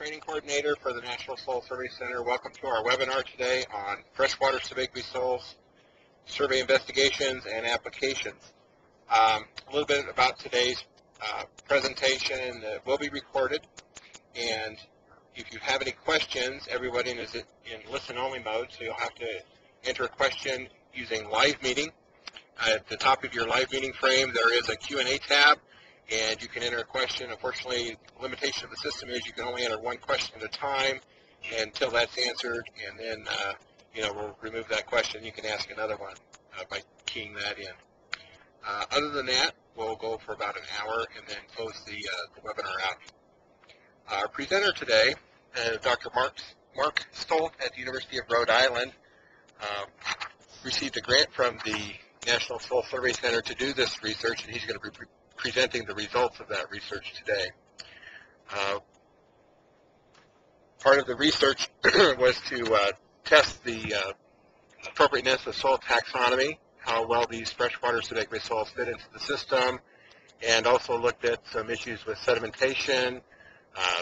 Training Coordinator for the National Soil Survey Center. Welcome to our webinar today on freshwater Subaqueous soils, survey investigations, and applications. A little bit about today's presentation will be recorded, and if you have any questions, everybody is in listen-only mode, so you'll have to enter a question using live meeting. At the top of your live meeting frame, there is a Q&A tab, and you can enter a question. Unfortunately, the limitation of the system is you can only enter one question at a time until that's answered, and then we'll remove that question. You can ask another one by keying that in. Other than that, we'll go for about an hour and then close the webinar out. Our presenter today, Dr. Mark Stolt at the University of Rhode Island, received a grant from the National Soil Survey Center to do this research, and he's going to be presenting the results of that research today. Part of the research was to test the appropriateness of soil taxonomy, how well these freshwater Subaqueous soils fit into the system, and also looked at some issues with sedimentation,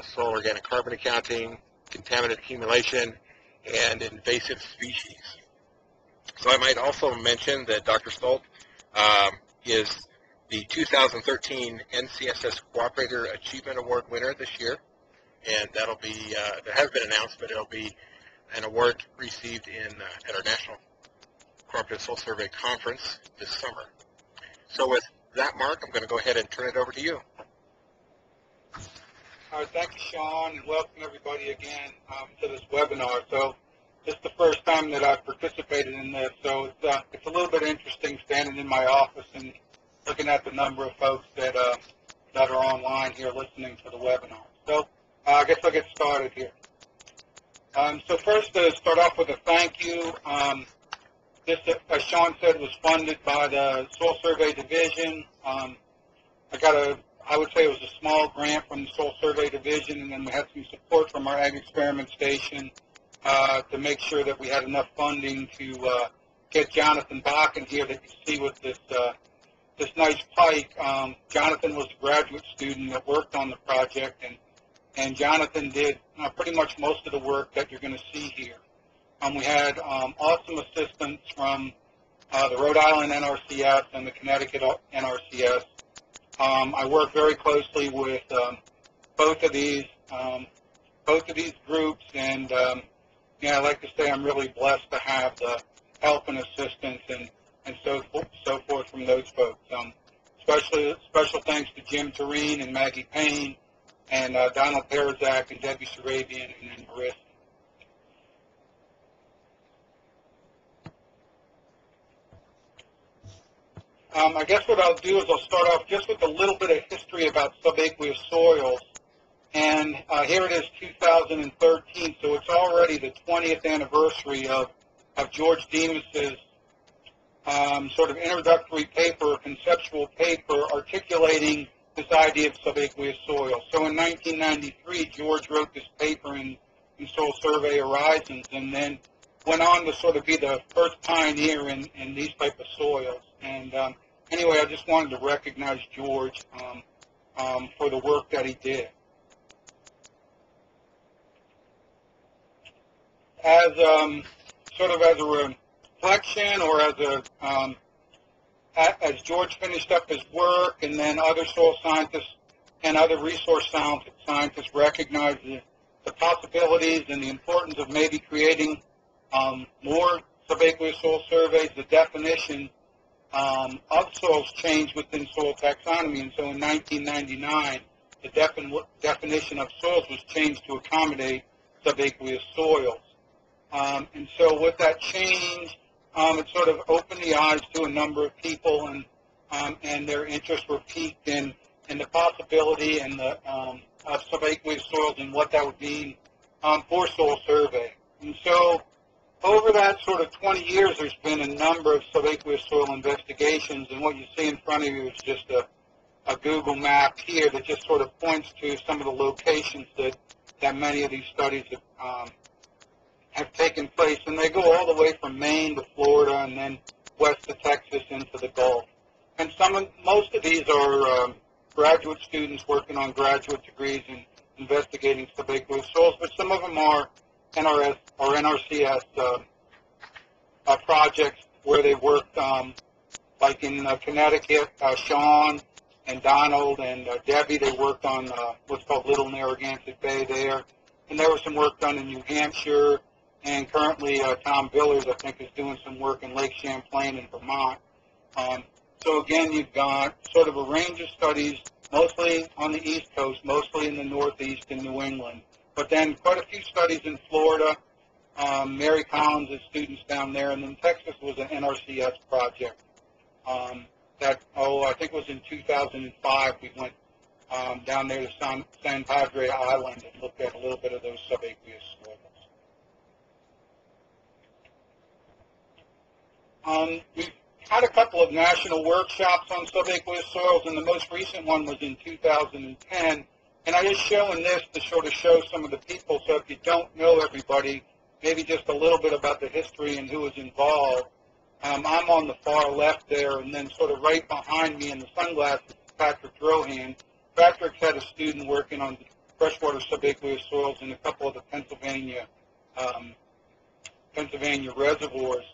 soil organic carbon accounting, contaminant accumulation, and invasive species. So I might also mention that Dr. Stolt is the 2013 NRCS Cooperator Achievement Award winner this year, and that'll be that has been announced, but it'll be an award received at our National Cooperative Soil Survey Conference this summer. So with that, Mark, I'm going to go ahead and turn it over to you. All right, thank you, Sean, and welcome everybody again to this webinar. So this is the first time that I've participated in this, so it's a little bit interesting standing in my office and looking at the number of folks that are online here listening to the webinar. So I guess I'll get started here. So first, to start off with a thank you. This, as Sean said, was funded by the Soil Survey Division. I would say it was a small grant from the Soil Survey Division, and then we had some support from our Ag Experiment Station to make sure that we had enough funding to get Jonathan Bakken here that you see with this nice pike. Jonathan was a graduate student that worked on the project, and Jonathan did pretty much most of the work that you're going to see here. We had awesome assistance from the Rhode Island NRCS and the Connecticut NRCS. I work very closely with both of these groups, and I like to say I'm really blessed to have the help and assistance and so forth from those folks. Special thanks to Jim Tureen and Maggie Payne, and Donald Perizak and Debbie Sarabian and Marissa. I guess what I'll do is I'll start off just with a little bit of history about subaqueous soils. And here it is, 2013, so it's already the 20th anniversary of George Demas's sort of introductory paper, conceptual paper, articulating this idea of subaqueous soil. So in 1993, George wrote this paper in Soil Survey Horizons, and then went on to sort of be the first pioneer in these type of soils. And anyway, I just wanted to recognize George for the work that he did. As sort of as a reflection, or as George finished up his work, and then other soil scientists and other resource scientists recognized the possibilities and the importance of maybe creating more subaqueous soil surveys, the definition of soils changed within soil taxonomy, and so in 1999, the definition of soils was changed to accommodate subaqueous soils. And so with that change, it sort of opened the eyes to a number of people, and their interests were piqued in the possibility and of subaqueous soils and what that would mean for soil survey. And so over that sort of 20 years, there's been a number of subaqueous soil investigations, and what you see in front of you is just a Google map here that just sort of points to some of the locations that many of these studies have taken place, and they go all the way from Maine to Florida and then west to Texas into the Gulf. And most of these are graduate students working on graduate degrees investigating subaqueous soils, but some of them are NRS or NRCS projects where they worked, like in Connecticut, Sean and Donald and Debbie, they worked on what's called Little Narragansett Bay there. And there was some work done in New Hampshire, and currently Tom Villers, I think, is doing some work in Lake Champlain in Vermont. So again, you've got sort of a range of studies, mostly on the East Coast, mostly in the Northeast and New England, but then quite a few studies in Florida. Mary Collins' students down there, and then Texas was an NRCS project. I think it was in 2005, we went down there to San Padre Island and looked at a little bit of those subaqueous soils. We've had a couple of national workshops on subaqueous soils, and the most recent one was in 2010. And I just showing this to sort of show some of the people, so if you don't know everybody, maybe just a little bit about the history and who was involved. I'm on the far left there, and then sort of right behind me in the sunglasses, Patrick Rohan. Patrick had a student working on freshwater subaqueous soils in a couple of the Pennsylvania reservoirs.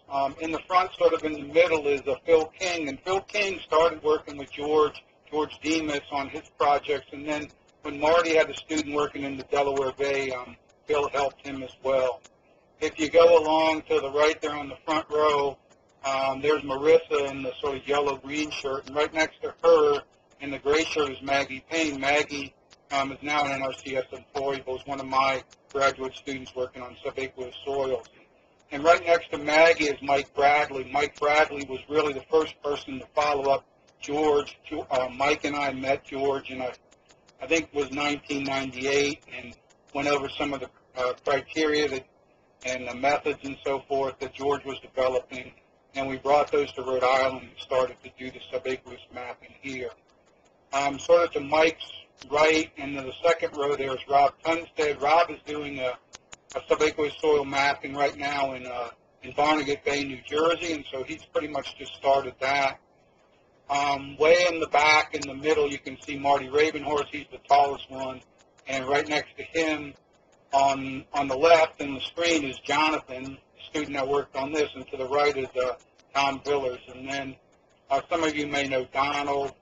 In the front, sort of in the middle, is Phil King, and Phil King started working with George Demas on his projects, and then when Marty had a student working in the Delaware Bay, Phil helped him as well. If you go along to the right there on the front row, there's Marissa in the sort of yellow-green shirt, and right next to her in the gray shirt is Maggie Payne. Maggie is now an NRCS employee, but was one of my graduate students working on subaqueous soils. And right next to Maggie is Mike Bradley. Mike Bradley was really the first person to follow up George. Mike and I met George in, I think it was 1998, and went over some of the criteria and the methods and so forth that George was developing. And we brought those to Rhode Island and started to do the subaqueous mapping here. Sort of to Mike's right, and in the second row there is Rob Tunstead. Rob is doing a subaqueous soil mapping right now in Barnegat Bay, New Jersey, and so he's pretty much just started that. Way in the back, in the middle, you can see Marty Ravenhorse. He's the tallest one, and right next to him on the left in the screen is Jonathan, student that worked on this, and to the right is Tom Villers. And then some of you may know Donald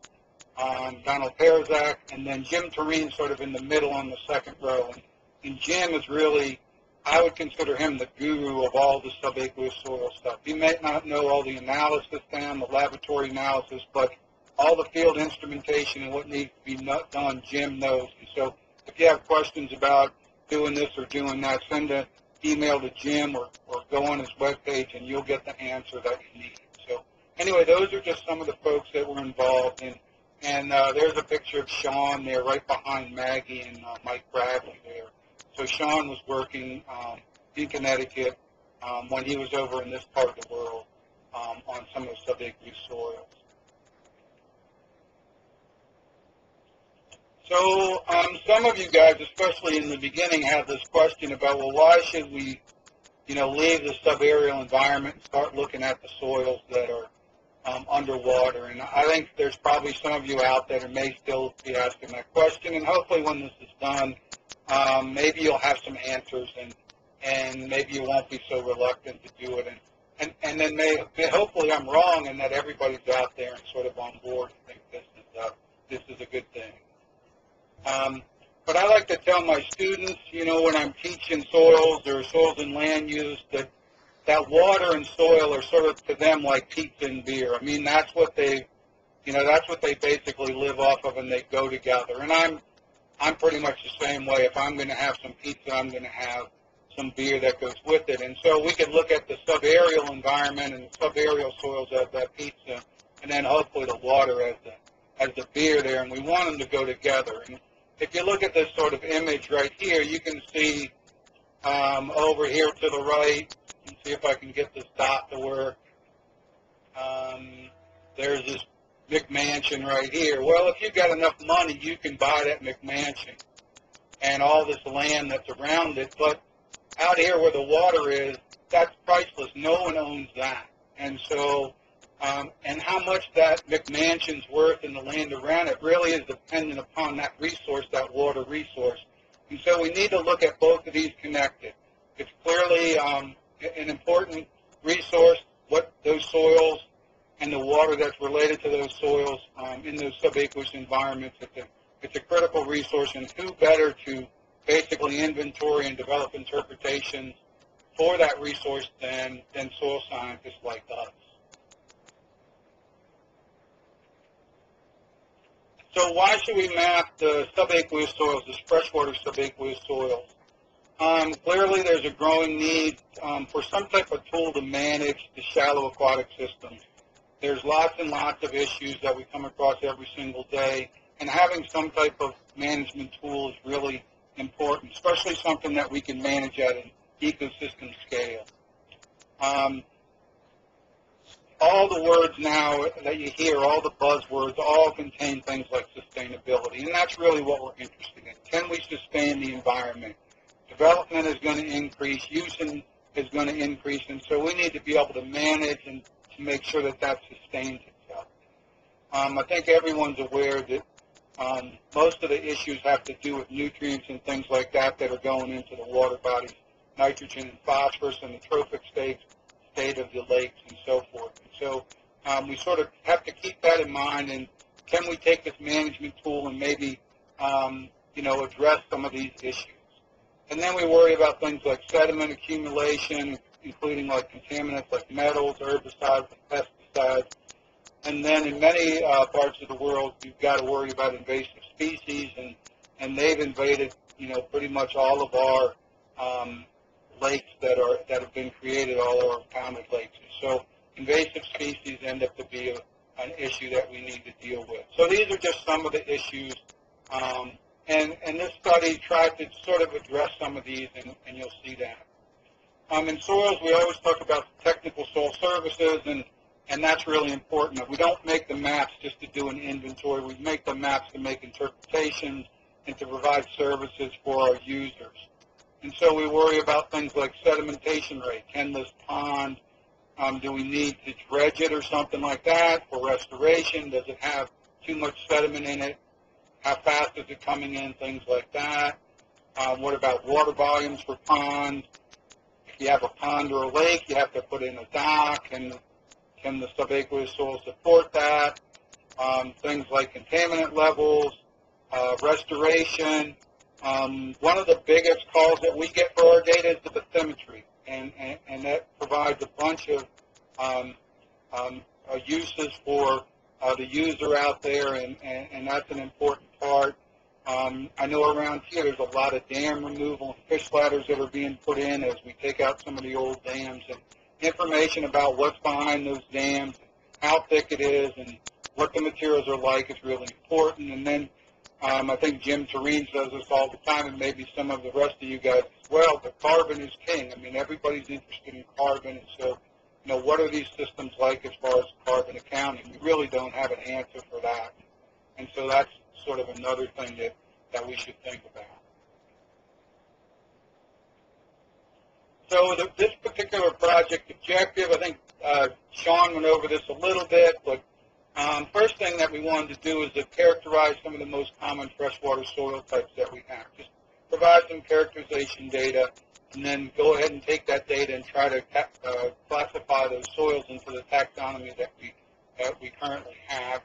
Perzak, and then Jim Tureen sort of in the middle on the second row. And Jim is really, I would consider him the guru of all the subaqueous soil stuff. He may not know all the analysis down, the laboratory analysis, but all the field instrumentation and what needs to be done, Jim knows. And so if you have questions about doing this or doing that, send an email to Jim or go on his webpage and you'll get the answer that you need. So anyway, those are just some of the folks that were involved. And there's a picture of Sean there right behind Maggie and Mike Bradley there. So Sean was working in Connecticut when he was over in this part of the world on some of the subaqueous soils. So some of you guys, especially in the beginning, had this question about, well, why should we, leave the subaerial environment and start looking at the soils that are underwater? And I think there's probably some of you out there that may still be asking that question, and hopefully when this is done, maybe you'll have some answers, and maybe you won't be so reluctant to do it. And then hopefully I'm wrong and that everybody's out there and sort of on board and think this is a good thing. But I like to tell my students, when I'm teaching soils or soils and land use, that water and soil are sort of to them like pizza and beer. I mean, that's what they basically live off of, and they go together. And I'm pretty much the same way. If I'm going to have some pizza, I'm going to have some beer that goes with it. And so we can look at the subaerial environment and the subaerial soils as that pizza, and then hopefully the water as the beer there, and we want them to go together. And if you look at this sort of image right here, you can see over here to the right, and see if I can get this dot to work. There's this McMansion right here. Well, if you've got enough money, you can buy that McMansion and all this land that's around it. But out here where the water is, that's priceless. No one owns that. And so, and how much that McMansion's worth in the land around it really is dependent upon that resource, that water resource. And so we need to look at both of these connected. It's clearly an important resource, what those soils and the water that's related to those soils in those subaqueous environments. It's a critical resource, and who better to basically inventory and develop interpretations for that resource than soil scientists like us. So why should we map the subaqueous soils, the freshwater subaqueous soils? Clearly there's a growing need for some type of tool to manage the shallow aquatic systems. There's lots and lots of issues that we come across every single day, and having some type of management tool is really important, especially something that we can manage at an ecosystem scale. All the words now that you hear, all the buzzwords, all contain things like sustainability, and that's really what we're interested in. Can we sustain the environment? Development is going to increase, use is going to increase, and so we need to be able to manage and to make sure that that sustains itself. I think everyone's aware that most of the issues have to do with nutrients and things like that that are going into the water bodies, nitrogen and phosphorus and the trophic state of the lakes and so forth. And so we sort of have to keep that in mind, and can we take this management tool and maybe address some of these issues? And then we worry about things like sediment accumulation, including like contaminants like metals, herbicides, and pesticides. And then in many parts of the world, you've got to worry about invasive species, and they've invaded, pretty much all of our lakes that have been created, all our impounded lakes. And so invasive species end up to be an issue that we need to deal with. So these are just some of the issues, and this study tried to sort of address some of these, and you'll see that. In soils, we always talk about technical soil services, and that's really important. We don't make the maps just to do an inventory. We make the maps to make interpretations and to provide services for our users. And so we worry about things like sedimentation rate. Can this pond, do we need to dredge it or something like that for restoration? Does it have too much sediment in it? How fast is it coming in? Things like that. What about water volumes for ponds? If you have a pond or a lake, you have to put in a dock, and can the subaqueous soil support that? Things like contaminant levels, restoration. One of the biggest calls that we get for our data is the bathymetry, and that provides a bunch of uses for the user out there, and that's an important part. I know around here there's a lot of dam removal and fish ladders that are being put in as we take out some of the old dams, and information about what's behind those dams, how thick it is, and what the materials are like is really important. And then I think Jim Terene says this all the time, and maybe some of the rest of you guys as well, but carbon is king. I mean, everybody's interested in carbon, and so, what are these systems like as far as carbon accounting? We really don't have an answer for that. And so that's sort of another thing that we should think about. So this particular project objective, I think Sean went over this a little bit, but first thing that we wanted to do is to characterize some of the most common freshwater soil types that we have. Just provide some characterization data, and then go ahead and take that data and try to classify those soils into the taxonomy that we currently have.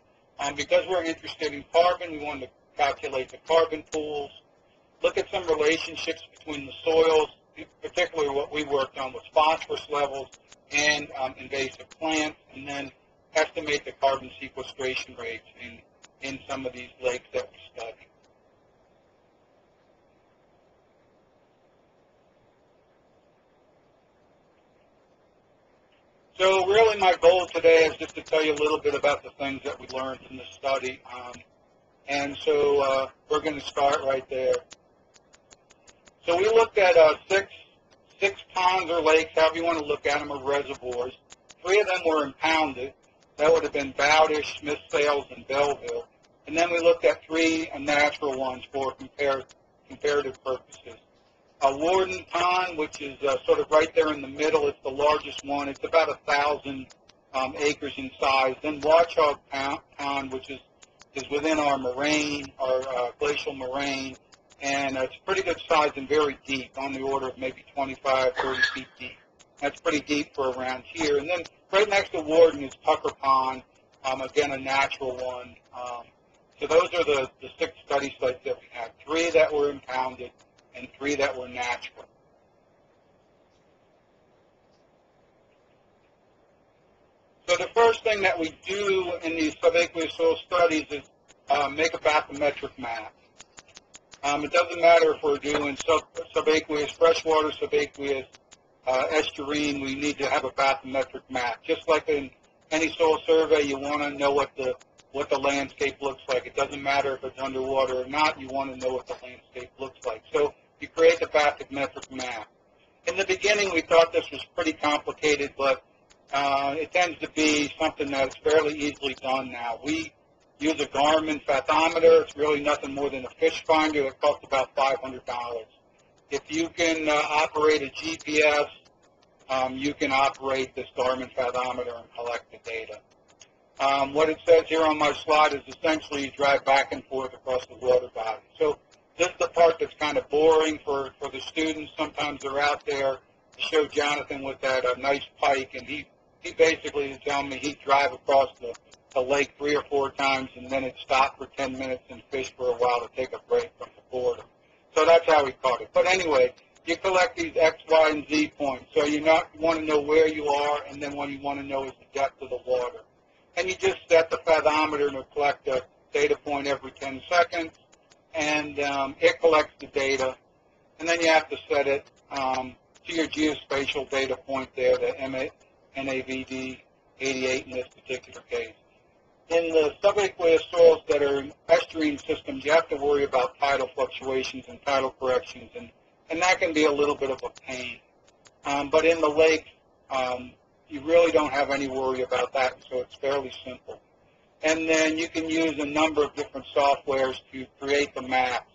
Because we're interested in carbon, we wanted to calculate the carbon pools, look at some relationships between the soils. Particularly what we worked on was phosphorus levels and invasive plants, and then estimate the carbon sequestration rates in some of these lakes that we studied. So really my goal today is just to tell you a little bit about the things that we learned from the study. And so we're going to start right there. So we looked at six ponds or lakes, however you want to look at them, or reservoirs. 3 of them were impounded. That would have been Bowdish, Smith Sales, and Belleville. And then we looked at 3 natural ones for comparative purposes. Warden Pond, which is sort of right there in the middle, it's the largest one. It's about 1,000 acres in size. Then Watchog Pond, which is within our moraine, our glacial moraine, and it's pretty good size and very deep, on the order of maybe 25, 30 feet deep. That's pretty deep for around here. And then right next to Warden is Tucker Pond, again, a natural one. So those are the 6 study sites that we have, 3 that were impounded and 3 that were natural. So the first thing that we do in these subaqueous soil studies is make a bathymetric map. It doesn't matter if we're doing subaqueous, freshwater subaqueous, estuarine, we need to have a bathymetric map. Just like in any soil survey, you want to know what the landscape looks like. It doesn't matter if it's underwater or not, you want to know what the landscape looks like. So you create the bathymetric map. In the beginning, we thought this was pretty complicated, but it tends to be something that's fairly easily done now. We use a Garmin fathometer. It's really nothing more than a fish finder that costs about $500. If you can operate a GPS, you can operate this Garmin fathometer and collect the data. What it says here on my slide is essentially you drive back and forth across the water body. So this is the part that's kind of boring for the students. Sometimes they're out there to show Jonathan with that nice pike, and he basically is telling me he'd drive across the lake 3 or 4 times and then it'd stop for 10 minutes and fish for a while to take a break from the boredom. So that's how we caught it. But anyway, you collect these X, Y, and Z points. So you want to know where you are, and then what you want to know is the depth of the water. And you just set the fathometer to collect a data point every 10 seconds, and it collects the data. And then you have to set it to your geospatial data point there, the NAVD 88 in this particular case. In the subaqueous soils that are in estuarine systems, you have to worry about tidal fluctuations and tidal corrections, and that can be a little bit of a pain. But in the lake, you really don't have any worry about that, so it's fairly simple. And then you can use a number of different softwares to create the maps.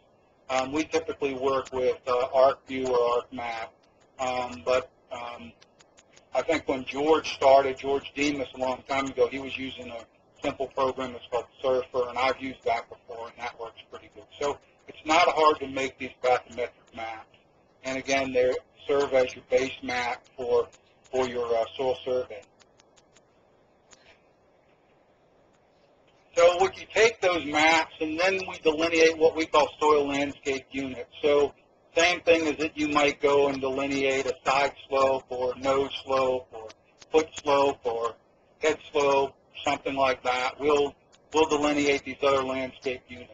We typically work with ArcView or ArcMap, but I think when George Demas a long time ago, he was using a simple program that's called Surfer, and I've used that before, and that works pretty good. So it's not hard to make these bathymetric maps. And again, they serve as your base map for your soil survey. So you take those maps, and then we delineate what we call soil landscape units. So same thing as that you might go and delineate a side slope or nose slope or foot slope or head slope, something like that. We'll delineate these other landscape units.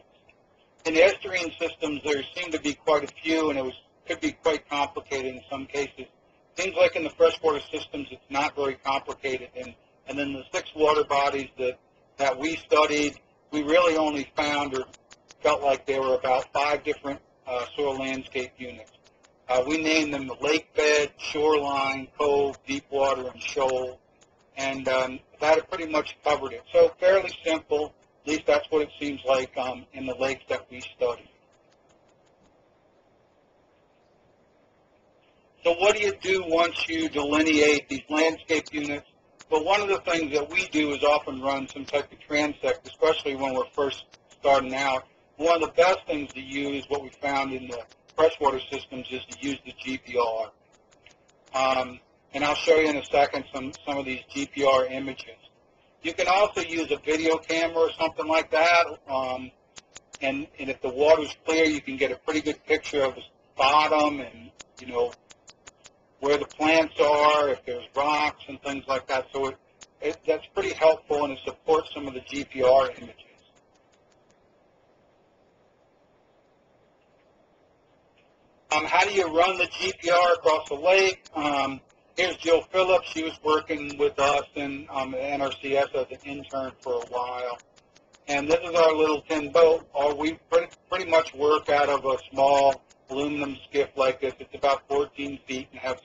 In the estuarine systems, there seem to be quite a few, and it could be quite complicated in some cases. Seems like in the freshwater systems, it's not very complicated. And then the 6 water bodies that we studied, we really only found or felt like there were about 5 different soil landscape units. We named them the lake bed, shoreline, cove, deep water, and shoal. And that pretty much covered it. So fairly simple, at least that's what it seems like in the lakes that we studied. So what do you do once you delineate these landscape units? Well, one of the things that we do is often run some type of transect, especially when we're first starting out. One of the best things to use, what we found in the freshwater systems, is to use the GPR. And I'll show you in a second some of these GPR images. You can also use a video camera or something like that. And if the water's clear, you can get a pretty good picture of the bottom and, where the plants are, if there's rocks and things like that. So that's pretty helpful, and it supports some of the GPR images. How do you run the GPR across the lake? Here's Jill Phillips. She was working with us in NRCS as an intern for a while. And this is our little tin boat. We pretty much work out of a small aluminum skiff like this. It's about 14 feet and has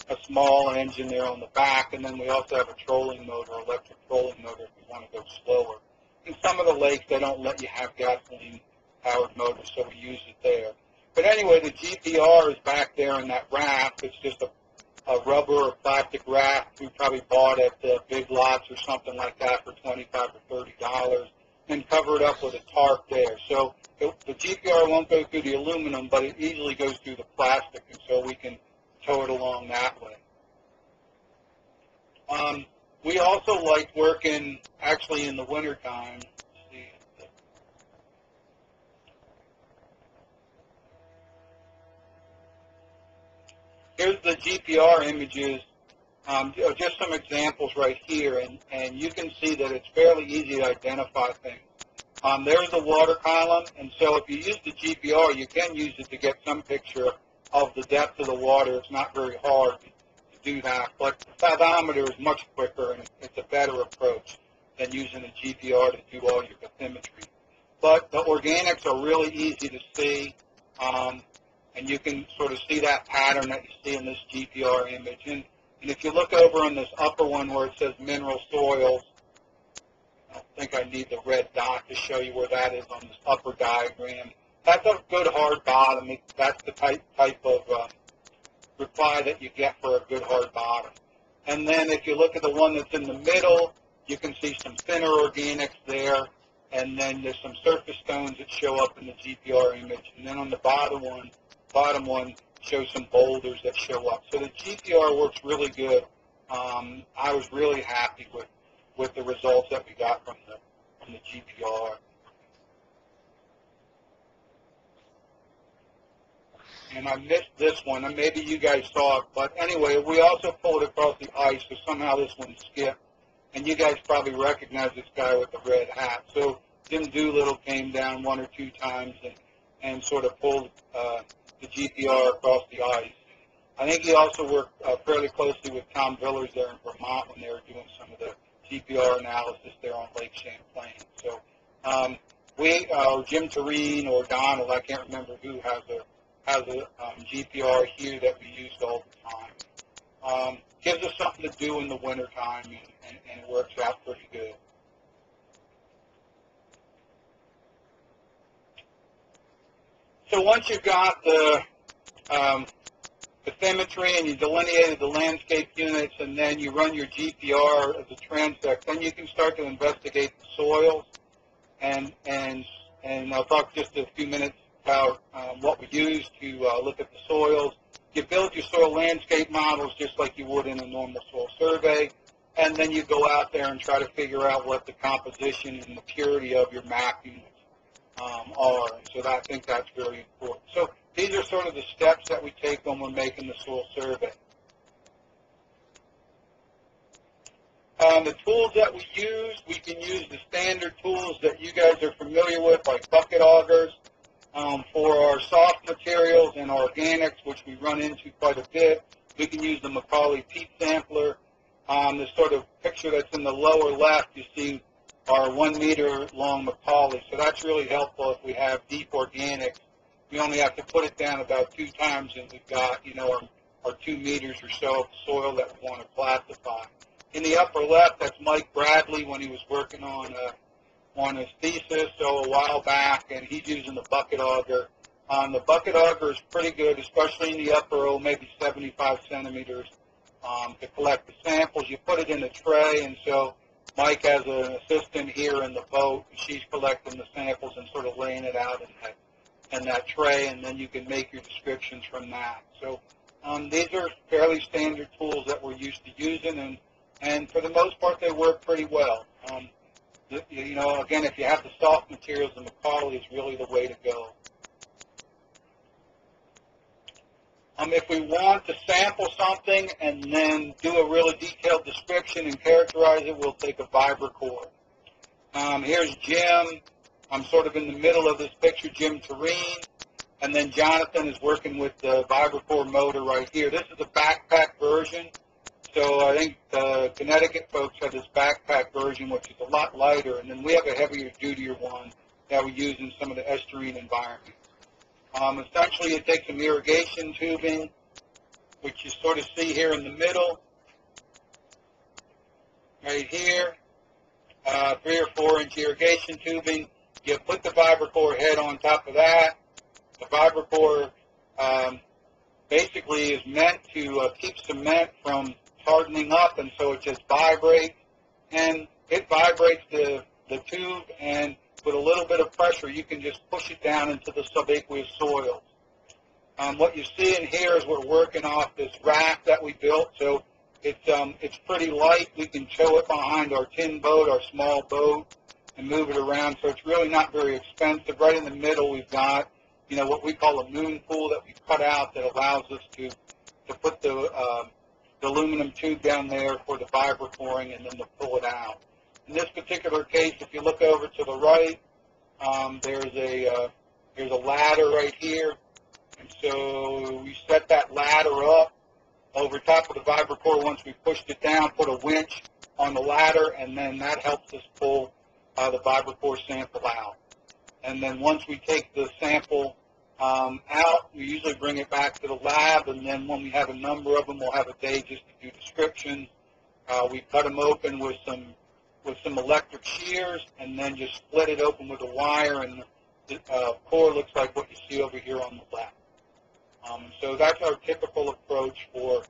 a small engine there on the back. And then we also have a trolling motor, electric trolling motor, if you want to go slower. In some of the lakes, they don't let you have gasoline-powered motors, so we use it there. But anyway, the GPR is back there in that raft. It's just a rubber or plastic raft we probably bought at the Big Lots or something like that for $25 or $30, and cover it up with a tarp there. So the GPR won't go through the aluminum, but it easily goes through the plastic, and so we can tow it along that way. We also like working actually in the wintertime. Here's the GPR images, just some examples right here, and you can see that it's fairly easy to identify things. There's the water column, and so if you use the GPR, you can use it to get some picture of the depth of the water. It's not very hard to do that, but the fathometer is much quicker, and it's a better approach than using a GPR to do all your bathymetry. But the organics are really easy to see, and you can sort of see that pattern that you see in this GPR image. And if you look over on this upper one where it says mineral soils, I don't think I need the red dot to show you where that is on this upper diagram. That's a good hard bottom. That's the type of reply that you get for a good hard bottom. And then if you look at the one that's in the middle, you can see some thinner organics there. And then there's some surface stones that show up in the GPR image. And then on the bottom one shows some boulders that show up. So the GPR works really good. I was really happy with the results that we got from the GPR. And I missed this one, and maybe you guys saw it, but anyway, we also pulled across the ice, so somehow this one skipped. And you guys probably recognize this guy with the red hat. So Jim Doolittle came down 1 or 2 times and sort of pulled the GPR across the ice. I think he also worked fairly closely with Tom Villers there in Vermont when they were doing some of the GPR analysis there on Lake Champlain. So Jim Tureen or Donald, I can't remember who, has a GPR here that we used all the time. Gives us something to do in the wintertime, and it works out pretty good. So once you've got the bathymetry and you delineated the landscape units, and then you run your GPR as a transect, then you can start to investigate the soils. And I'll talk just a few minutes about what we use to look at the soils. You build your soil landscape models just like you would in a normal soil survey, and then you go out there and try to figure out what the composition and the purity of your map units are. So I think that's very important. So these are sort of the steps that we take when we're making the soil survey. The tools that we can use the standard tools that you guys are familiar with, like bucket augers. For our soft materials and organics, which we run into quite a bit, we can use the Macaulay peat sampler. This sort of picture that's in the lower left, you see our 1 meter long Macaulay. So that's really helpful if we have deep organics. We only have to put it down about 2 times, and we've got, our 2 meters or so of soil that we want to classify. In the upper left, that's Mike Bradley when he was working on his thesis a while back, and he's using the bucket auger. The bucket auger is pretty good, especially in the upper, maybe 75 centimeters, to collect the samples. You put it in a tray, and so Mike has an assistant here in the boat, and she's collecting the samples and sort of laying it out in that tray, and then you can make your descriptions from that. So these are fairly standard tools that we're used to using, and for the most part, they work pretty well. Again, if you have the soft materials, the Macaulay is really the way to go. If we want to sample something and then do a really detailed description and characterize it, we'll take a vibrocore. Here's Jim. I'm sort of in the middle of this picture, Jim Tureen, and then Jonathan is working with the vibrocore motor right here. This is a backpack version. So I think the Connecticut folks have this backpack version, which is a lot lighter, and then we have a heavier, dutier one that we use in some of the estuarine environments. Essentially, it takes some irrigation tubing, which you sort of see here in the middle, right here, 3 or 4 inch irrigation tubing. You put the vibrocore head on top of that. The vibrocore basically is meant to keep cement from hardening up, and so it just vibrates, and it vibrates the tube, and with a little bit of pressure, you can just push it down into the subaqueous soils. What you see in here is we're working off this raft that we built, so it's pretty light. We can tow it behind our tin boat, our small boat, and move it around, so it's really not very expensive. Right in the middle, we've got, what we call a moon pool that we cut out that allows us to put the aluminum tube down there for the vibropouring and then to pull it out. In this particular case, if you look over to the right, there's a ladder right here, and so we set that ladder up over top of the vibropore. Once we pushed it down, put a winch on the ladder, and then that helps us pull the vibropore sample out. And then once we take the sample out, we usually bring it back to the lab, and then when we have a number of them, we'll have a day just to do descriptions. We cut them open with some electric shears, and then just split it open with a wire, and the core looks like what you see over here on the left. So that's our typical approach for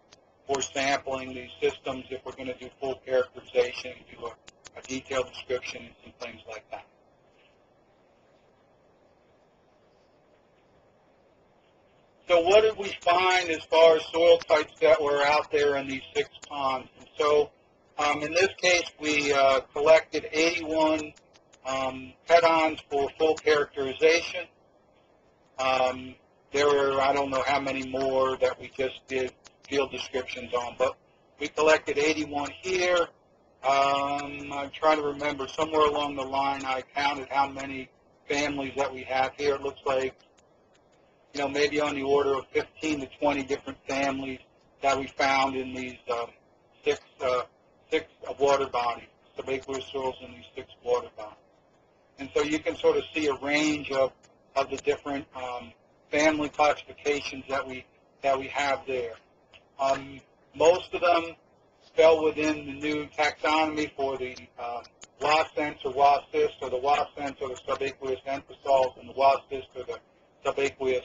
sampling these systems if we're going to do full characterization, do a detailed description, and things like that. So what did we find as far as soil types that were out there in these 6 ponds? And so in this case, we collected 81 head-ons for full characterization. There were, I don't know how many more that we just did field descriptions on, but we collected 81 here. I'm trying to remember, somewhere along the line I counted how many families that we have here. It looks like, maybe on the order of 15 to 20 different families that we found in these 6 water bodies, subaqueous soils in these 6 water bodies. And so you can sort of see a range of the different family classifications that we have there. Most of them fell within the new taxonomy for the Wassens or Wassist, or the Wassens or the subaqueous enthosols, and the Wassist or the subaqueous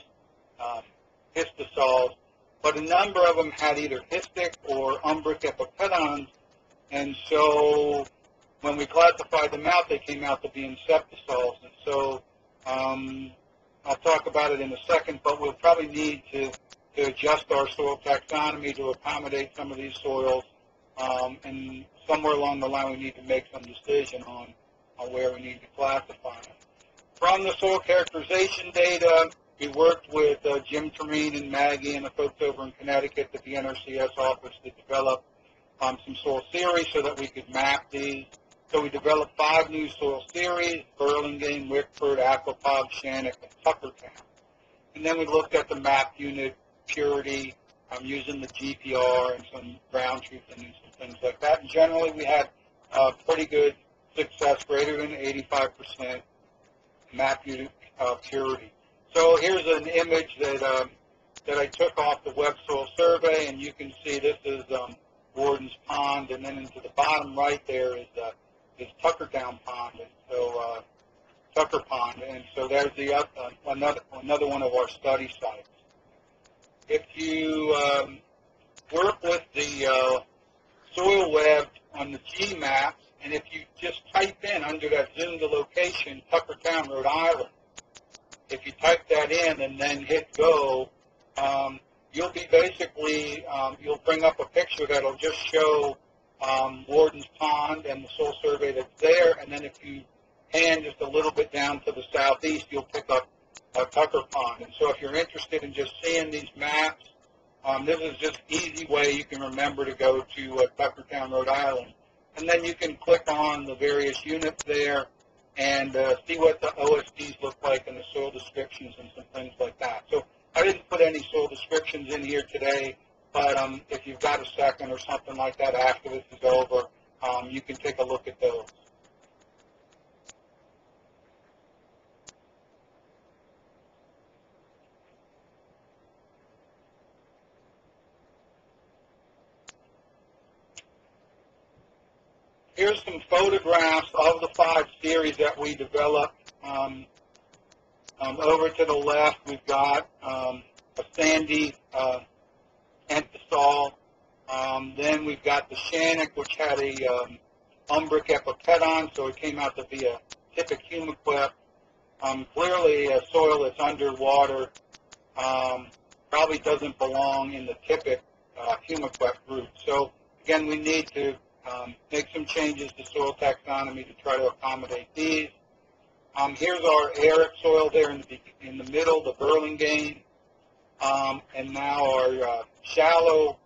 histosols. But a number of them had either histic or umbric epipedons, and so when we classified them out, they came out to be inceptisols. And so I'll talk about it in a second, but we'll probably need to adjust our soil taxonomy to accommodate some of these soils, and somewhere along the line we need to make some decision on where we need to classify them. From the soil characterization data, we worked with Jim Termine and Maggie and the folks over in Connecticut at the NRCS office to develop some soil series so that we could map these. So we developed 5 new soil series: Burlingame, Wickford, Aquapog, Shannock, and Tuckertown. And then we looked at the map unit purity using the GPR and some ground truth and some things like that. And generally we had pretty good success, greater than 85% map unit purity. So here's an image that I took off the web soil survey, and you can see this is Warden's Pond, and then into the bottom right there is Tuckertown Pond, and so Tucker Pond, and so there's the another one of our study sites. If you work with the soil web on the GMAPs, and if you just type in under that zoom to location, Tuckertown, Rhode Island, if you type that in and then hit go, you'll be basically, you'll bring up a picture that'll just show Warden's Pond and the soil survey that's there, and then if you pan just a little bit down to the southeast, you'll pick up Tucker Pond. And so if you're interested in just seeing these maps, this is just an easy way you can remember to go to Tuckertown, Rhode Island. And then you can click on the various units there and see what the OSDs look like and the soil descriptions and some things like that. So I didn't put any soil descriptions in here today, but if you've got a second or something like that after this is over, you can take a look at those. Here's some photographs of the 5 series that we developed. Over to the left, we've got a sandy enthosol. Then we've got the Shannock, which had a umbric epipedon, so it came out to be a typic humiquip. Clearly, a soil that's underwater probably doesn't belong in the typic humiquip group. So again, we need to make some changes to soil taxonomy to try to accommodate these. Here's our arid soil there in the middle, the Burlingame, and now our shallow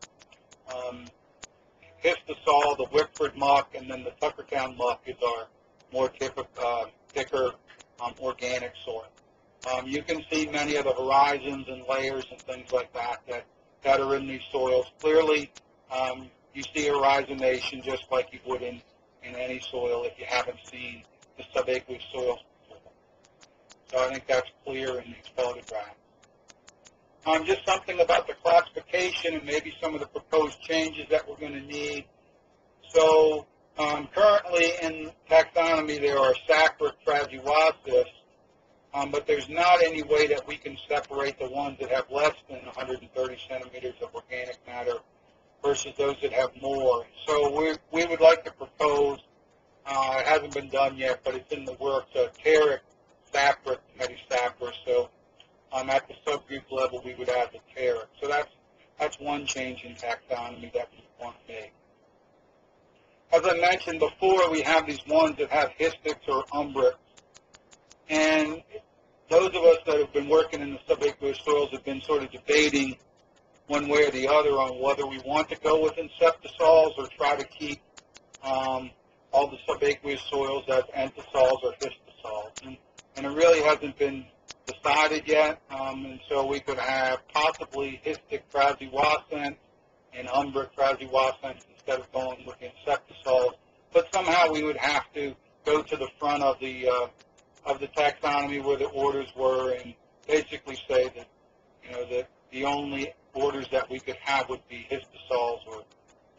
Histasol, the Wickford muck, and then the Tuckertown muck is our more typical, thicker organic soil. You can see many of the horizons and layers and things like that are in these soils. Clearly, you see horizonation just like you would in any soil if you haven't seen the subaqueous soils before. So I think that's clear in these photographs. Just something about the classification and maybe some of the proposed changes that we're going to need. So currently in taxonomy there are saccharine Frasiwassist, but there's not any way that we can separate the ones that have less than 130 centimeters of organic matter versus those that have more. So we would like to propose, it hasn't been done yet, but it's in the works, Teric, saccharine, metasaccharine. So at the subgroup level, we would add the Teric. So that's one change in taxonomy that we want to make. As I mentioned before, we have these ones that have histics or umbrics. And those of us that have been working in the subaqueous soils have been sort of debating one way or the other on whether we want to go with inceptisols or try to keep all the subaqueous soils as entisols or histosols. And it really hasn't been decided yet, and so we could have possibly histic Frasiwassist and umbric Frasiwassist instead of going with inceptisols. But somehow we would have to go to the front of the taxonomy where the orders were and basically say that, that the only orders that we could have would be histosols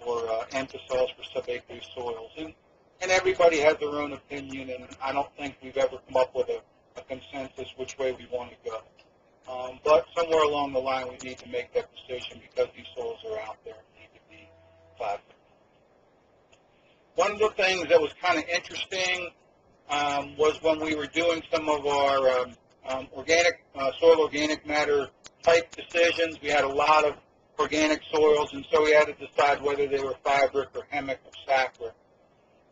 or entisols for subaqueous soils. And everybody has their own opinion, and I don't think we've ever come up with a consensus which way we want to go. But somewhere along the line we need to make that decision because these soils are out there and need to be classified. One of the things that was kind of interesting was when we were doing some of our soil organic matter type decisions. We had a lot of organic soils, and so we had to decide whether they were fibric or hemic or saccharine.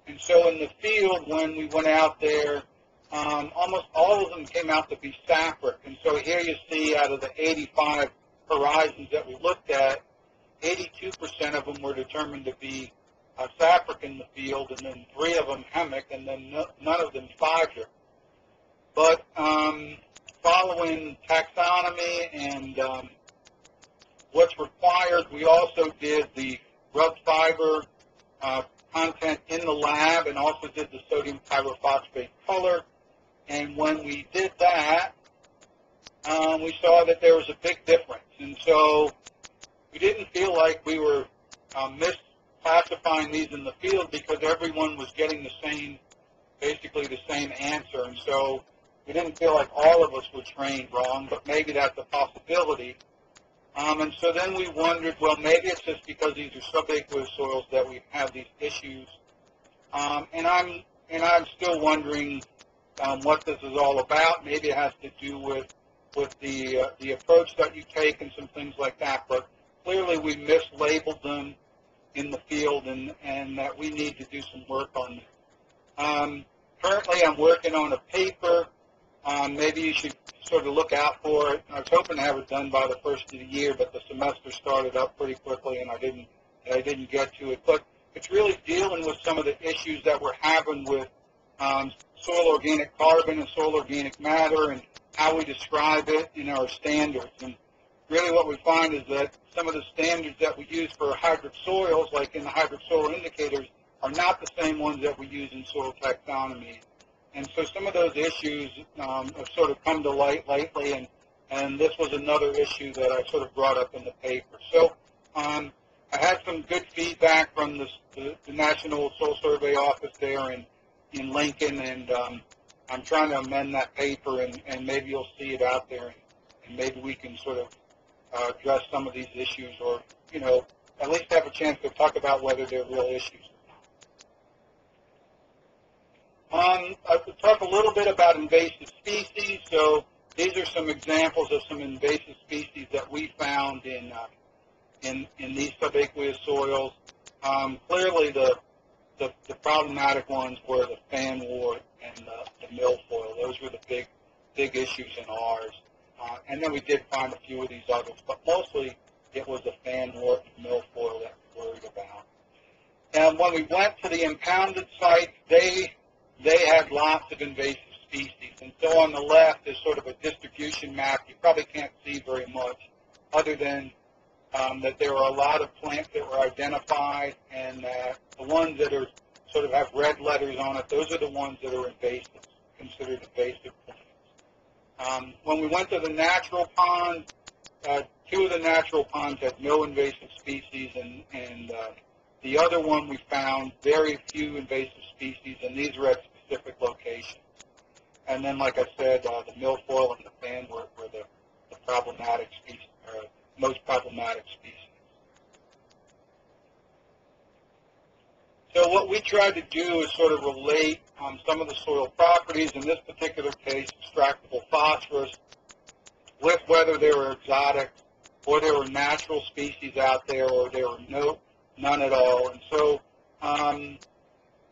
And so in the field, when we went out there, almost all of them came out to be saccharine. And so here you see out of the 85 horizons that we looked at, 82% of them were determined to be saccharine in the field, and then 3 of them hemic, and then none of them fibric. But following taxonomy and what's required, we also did the rubbed fiber content in the lab and also did the sodium pyrophosphate color. And when we did that, we saw that there was a big difference. And so we didn't feel like we were misclassifying these in the field because everyone was getting the same, basically the same answer. And so we didn't feel like all of us were trained wrong, but maybe that's a possibility. And so then we wondered, well, maybe it's just because these are subaqueous soils that we have these issues. And I'm still wondering what this is all about. Maybe it has to do with the approach that you take and some things like that. But clearly we mislabeled them in the field, and that we need to do some work on them. Currently I'm working on a paper. Maybe you should sort of look out for it. I was hoping to have it done by the first of the year, but the semester started up pretty quickly, and I didn't get to it. But it's really dealing with some of the issues that we're having with soil organic carbon and soil organic matter and how we describe it in our standards. And really what we find is that some of the standards that we use for hydric soils, like in the hydric soil indicators, are not the same ones that we use in soil taxonomy. And so some of those issues have sort of come to light lately, and this was another issue that I sort of brought up in the paper. So I had some good feedback from the National Soil Survey Office there in Lincoln, and I'm trying to amend that paper, and maybe you'll see it out there, and maybe we can sort of address some of these issues, or, at least have a chance to talk about whether they're real issues. I could talk a little bit about invasive species. So these are some examples of some invasive species that we found in these subaqueous soils. Clearly, the problematic ones were the fanwort and the milfoil. Those were the big issues in ours. And then we did find a few of these others, but mostly it was the fanwort and milfoil that we worried about. And when we went to the impounded site, they had lots of invasive species. And so on the left is sort of a distribution map. You probably can't see very much other than that there are a lot of plants that were identified, and that the ones that are sort of have red letters on it, those are the ones that are invasive, considered invasive plants. When we went to the natural pond, two of the natural ponds had no invasive species, and the other one we found very few invasive species, and these are at specific locations. And then, like I said, the milfoil and the fanwort were the problematic species, or most problematic species. So what we tried to do is sort of relate some of the soil properties, in this particular case, extractable phosphorus, with whether they were exotic or there were natural species out there, or there were none at all. And so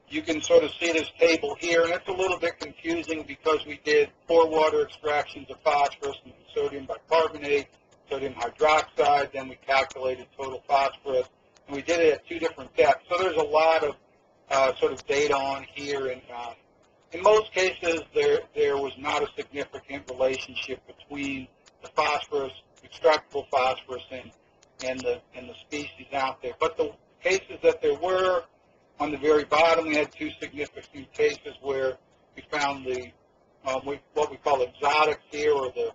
you can sort of see this table here, and it's a little bit confusing because we did pore water extractions of phosphorus and sodium bicarbonate, sodium hydroxide, then we calculated total phosphorus, and we did it at two different depths. So there's a lot of sort of data on here, and in most cases there was not a significant relationship between the phosphorus, extractable phosphorus, and the species out there. But the cases that there were, on the very bottom, we had two significant cases where we found the what we call exotics here, or the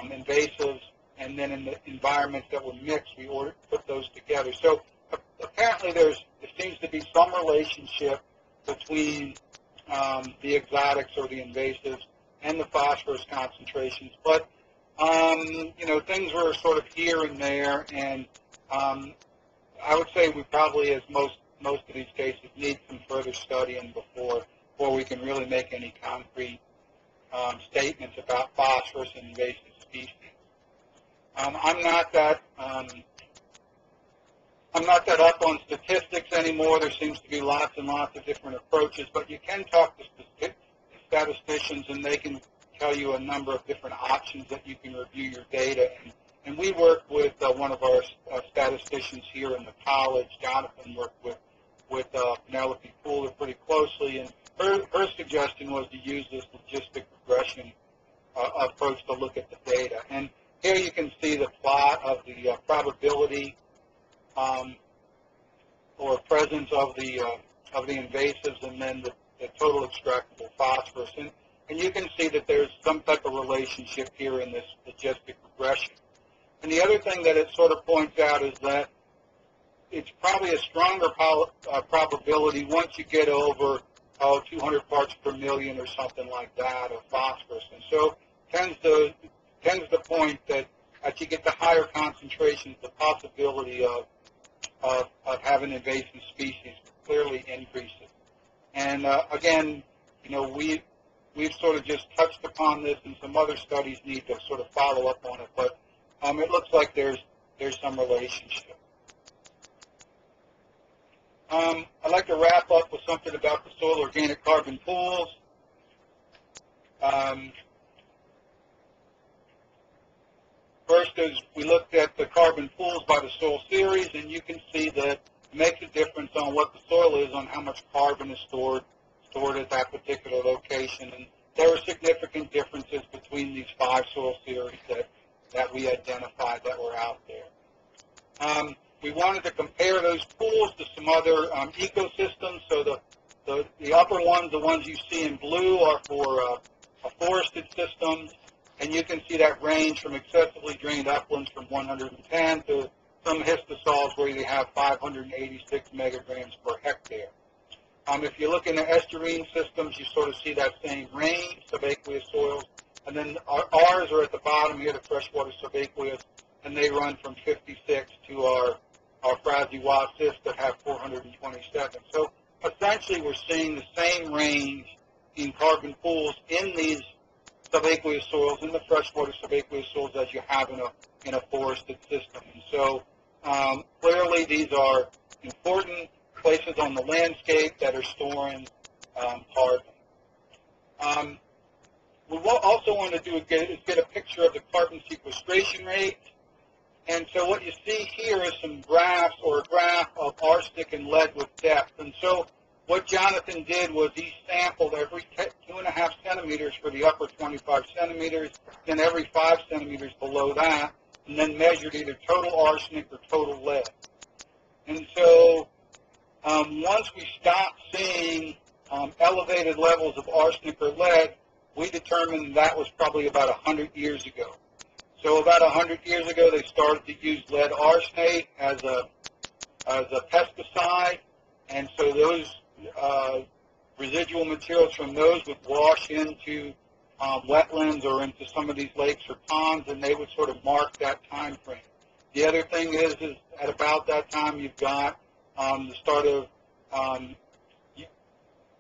invasives, and then in the environments that were mixed, we put those together. So apparently there seems to be some relationship between the exotics or the invasives and the phosphorus concentrations, but things were sort of here and there, and I would say we probably, as most of these cases, need some further studying before we can really make any concrete statements about phosphorus and invasive species. I'm not that up on statistics anymore. There seems to be lots and lots of different approaches, but you can talk to statisticians, and they can tell you a number of different options that you can review your data. And we worked with one of our statisticians here in the college. Jonathan worked with Penelope Pooler pretty closely, and her suggestion was to use this logistic regression approach to look at the data. And here you can see the plot of the probability or presence of the invasives, and then the total extractable phosphorus. And you can see that there's some type of relationship here in this logistic regression. And the other thing that it sort of points out is that it's probably a stronger probability once you get over 200 parts per million or something like that of phosphorus. And so tends to point that as you get to higher concentrations, the possibility of having invasive species clearly increases. And again, we've sort of just touched upon this, and some other studies need to sort of follow up on it, but it looks like there's some relationship. I'd like to wrap up with something about the soil organic carbon pools. First is we looked at the carbon pools by the soil series, and you can see that it makes a difference on what the soil is, on how much carbon is stored at that particular location. And there were significant differences between these 5 soil series that we identified that were out there. We wanted to compare those pools to some other ecosystems. So the upper ones, the ones you see in blue, are for forested systems, and you can see that range from excessively drained uplands from 110 to some histosols where you have 586 megagrams per hectare. If you look in the estuarine systems, you sort of see that same range, subaqueous soils. And then ours are at the bottom here, the freshwater subaqueous, and they run from 56 to our Frasiwassist that have 427. So essentially we're seeing the same range in carbon pools in these subaqueous soils, in the freshwater subaqueous soils as you have in a forested system. And so clearly these are important places on the landscape that are storing carbon. We also want to do is get a picture of the carbon sequestration rate. And so what you see here is some graphs, or a graph of arsenic and lead with depth. And so what Jonathan did was he sampled every 2.5 centimeters for the upper 25 centimeters, then every 5 centimeters below that, and then measured either total arsenic or total lead. And so once we stopped seeing elevated levels of arsenic or lead, we determined that was probably about 100 years ago. So about 100 years ago, they started to use lead arsenate as a pesticide, and so those residual materials from those would wash into wetlands or into some of these lakes or ponds, and they would sort of mark that time frame. The other thing is at about that time, you've got the start of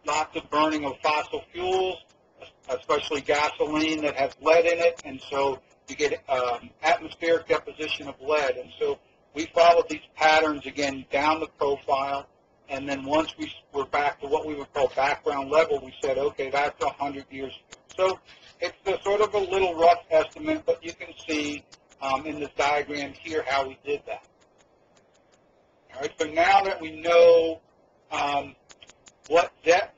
lots of burning of fossil fuels, especially gasoline that has lead in it, and so you get atmospheric deposition of lead. And so we followed these patterns again down the profile, and then once we were back to what we would call background level, we said, okay, that's 100 years ago. So it's a sort of a little rough estimate, but you can see in this diagram here how we did that. All right, so now that we know what depth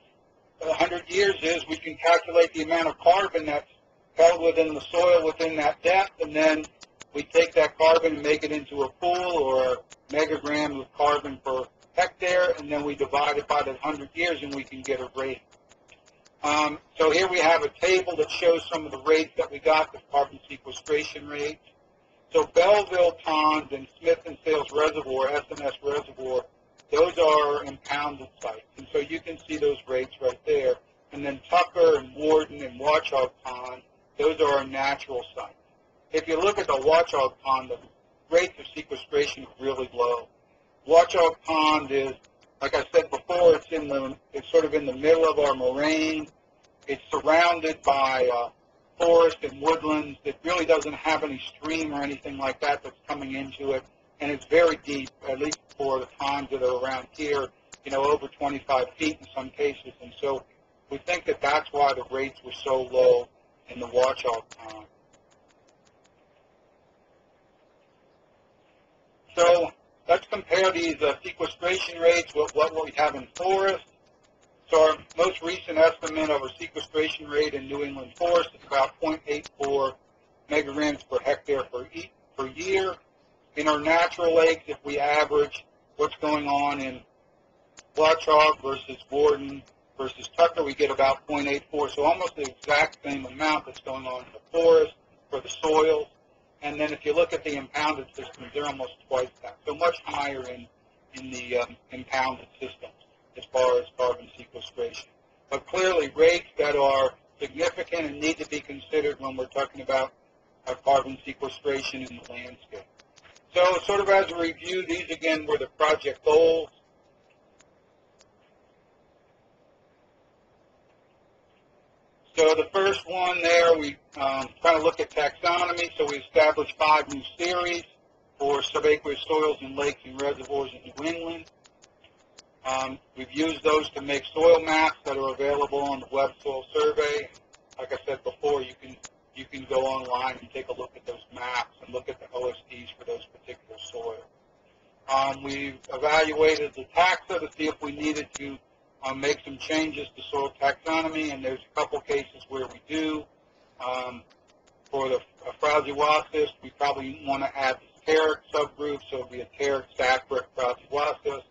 100 years is, we can calculate the amount of carbon that's held within the soil within that depth, and then we take that carbon and make it into a pool or a megagram of carbon per hectare, and then we divide it by the 100 years, and we can get a rate. So here we have a table that shows some of the rates that we got, the carbon sequestration rates. So Belleville Pond and Smith and Sales Reservoir, SNS Reservoir, those are impounded sites. And so you can see those rates right there. And then Tucker and Warden and Watchog Pond, those are our natural sites. If you look at the Watchog Pond, the rates of sequestration are really low. Watchog Pond is, like I said before, it's sort of in the middle of our moraine. It's surrounded by forest and woodlands. It really doesn't have any stream or anything like that that's coming into it. And it's very deep, at least for the ponds that are around here, over 25 feet in some cases. And so we think that that's why the rates were so low in the Watchog Pond. So let's compare these sequestration rates with what we have in forest. So our most recent estimate of our sequestration rate in New England forest is about 0.84 megagrams per hectare per year. In our natural lakes, if we average what's going on in Watchog versus Warden versus Tucker, we get about 0.84, so almost the exact same amount that's going on in the forest for the soils. And then if you look at the impounded systems, they're almost twice that, so much higher in the impounded systems as far as carbon sequestration. But clearly, rates that are significant and need to be considered when we're talking about carbon sequestration in the landscape. So sort of as a review, these again were the project goals. So the first one there, we try to look at taxonomy. So we established 5 new series for subaqueous soils in lakes and reservoirs in New England. We've used those to make soil maps that are available on the Web Soil Survey. Like I said before, you can go online and take a look at those maps and look at the OSDs for those particular soils. We've evaluated the taxa to see if we needed to make some changes to soil taxonomy, and there's a couple cases where we do. For the Frasiwassist, we probably want to add the taric subgroup, so it would be a taric, saccharic, Frasiwassist.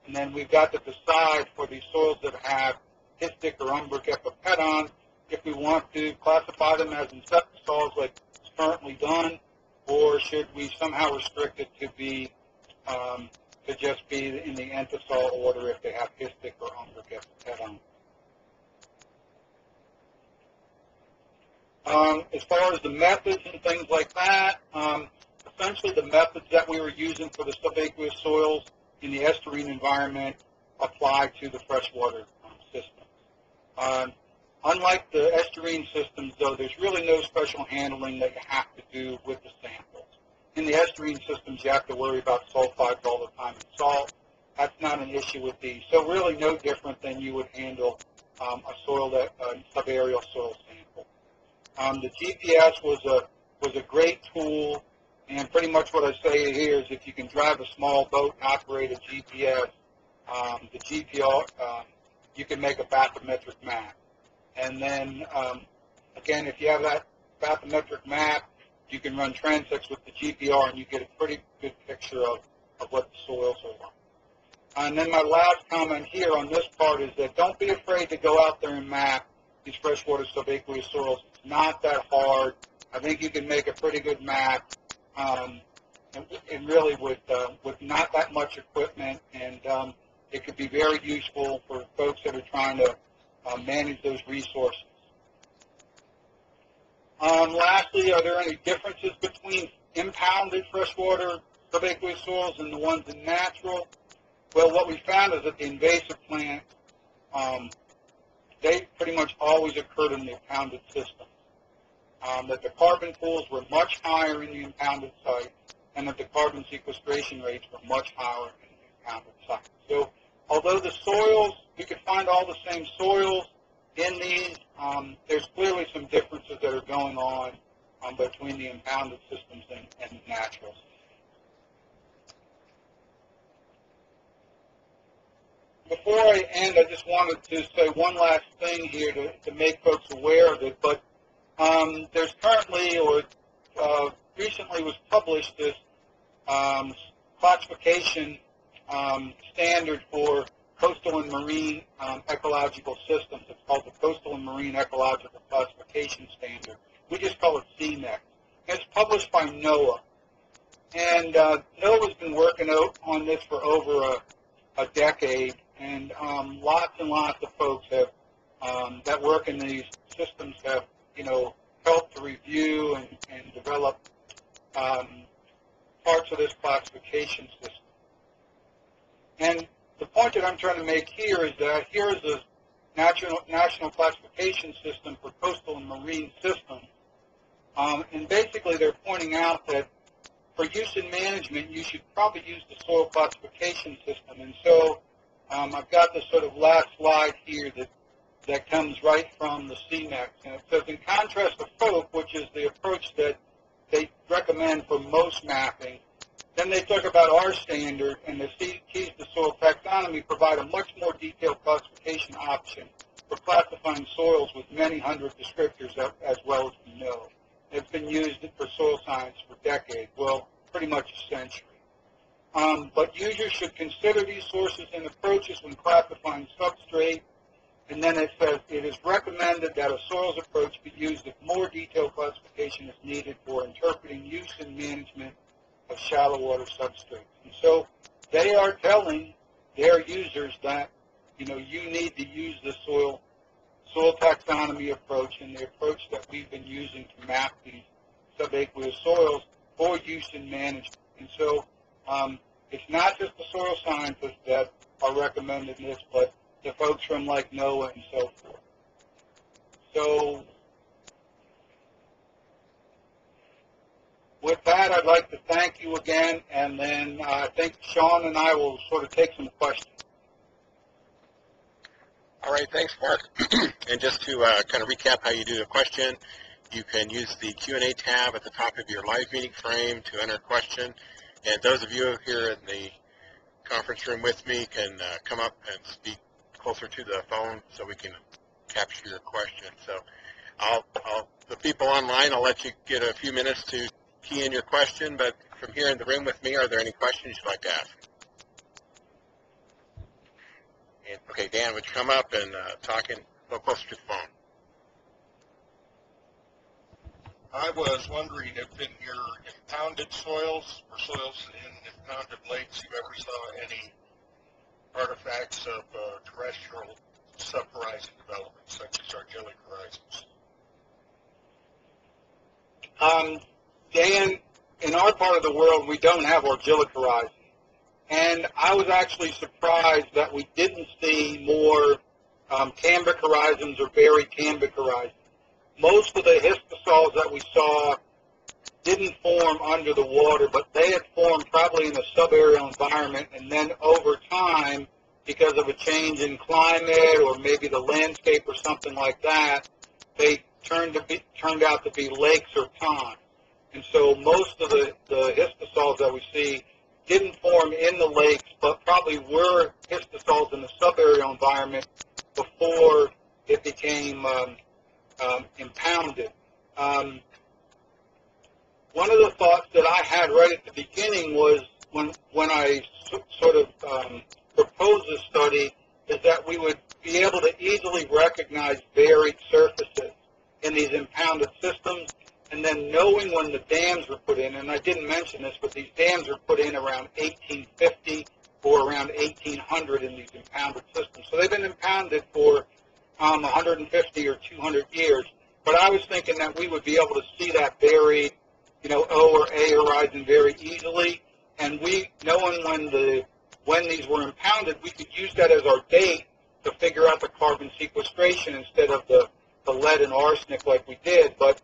And then we've got to decide for these soils that have histic or umbric epipedon if we want to classify them as insectisols like it's currently done, or should we somehow restrict it to be to just be in the entisol order if they have histic or umbric epipedon. As far as the methods and things like that, essentially the methods that we were using for the subaqueous soils in the estuarine environment apply to the freshwater system. Unlike the estuarine systems, though, there's really no special handling that you have to do with the samples. In the estuarine systems, you have to worry about sulfides all the time and salt. That's not an issue with these. So really no different than you would handle a subaerial soil sample. The GPS was a great tool, and pretty much what I say here is if you can drive a small boat and operate a GPS, the GPR, you can make a bathymetric map. And then, again, if you have that bathymetric map, you can run transects with the GPR, and you get a pretty good picture of what the soils are like. And then my last comment here on this part is that don't be afraid to go out there and map these freshwater subaqueous soils. It's not that hard. I think you can make a pretty good map, and really with not that much equipment, and it could be very useful for folks that are trying to manage those resources. Lastly, are there any differences between impounded freshwater subaqueous soils and the ones in natural? Well, what we found is that the invasive plants, they pretty much always occurred in the impounded system. That the carbon pools were much higher in the impounded site, and that the carbon sequestration rates were much higher in the impounded site. So although the soils, you can find all the same soils in these, there's clearly some differences that are going on between the impounded systems and the natural systems. Before I end, I just wanted to say one last thing here to make folks aware of it, but there's currently, or recently was published, this classification standard for coastal and marine ecological systems. It's called the Coastal and Marine Ecological Classification Standard. We just call it CMECS. It's published by NOAA. And NOAA's been working on this for over a decade, and lots and lots of folks have that work in these systems have, helped to review and develop parts of this classification system. And the point that I'm trying to make here is that here is a national classification system for coastal and marine systems. And basically they're pointing out that for use in management, you should probably use the soil classification system. And so I've got this sort of last slide here that comes right from the CMECS. And it says, in contrast to FOC, which is the approach that they recommend for most mapping, then they talk about our standard, and the keys to soil taxonomy provide a much more detailed classification option for classifying soils with many hundred descriptors as well as we know. It's been used for soil science for decades, well, pretty much a century. But users should consider these sources and approaches when classifying substrate. And then it says, it is recommended that a soils approach be used if more detailed classification is needed for interpreting use and management of shallow water substrates. And so they are telling their users that, you need to use the soil taxonomy approach and the approach that we've been using to map these subaqueous soils for use in management. And so it's not just the soil scientists that are recommending this, but the folks from like NOAA and so forth. So with that, I'd like to thank you again, and then I think Sean and I will sort of take some questions. All right, thanks, Mark. And just to kind of recap how you do the question, you can use the Q&A tab at the top of your live meeting frame to enter a question. And those of you here in the conference room with me can come up and speak closer to the phone so we can capture your question. So the people online, I'll let you get a few minutes to key in your question, but from here in the room with me, are there any questions you'd like to ask? And, okay, Dan, would you come up and talk in a little closer to the phone? I was wondering if in your impounded soils or soils in impounded lakes you ever saw any artifacts of terrestrial subhorizon development, such as argillic horizons. Dan, in our part of the world, we don't have argillic horizon. And I was actually surprised that we didn't see more cambic horizons or very cambic horizons. Most of the histosols that we saw didn't form under the water, but they had formed probably in a subaerial environment, and then over time, because of a change in climate or maybe the landscape or something like that, they turned out to be lakes or ponds. And so most of the histosols that we see didn't form in the lakes, but probably were histosols in the subaerial environment before it became impounded. One of the thoughts that I had right at the beginning was when I sort of proposed this study is that we would be able to easily recognize varied surfaces in these impounded systems, and then knowing when the dams were put in, and I didn't mention this, but these dams were put in around 1850 or around 1800 in these impounded systems. So they've been impounded for 150 or 200 years, but I was thinking that we would be able to see that varied, O or A horizon very easily, and we, knowing when these were impounded, we could use that as our date to figure out the carbon sequestration instead of the lead and arsenic like we did. But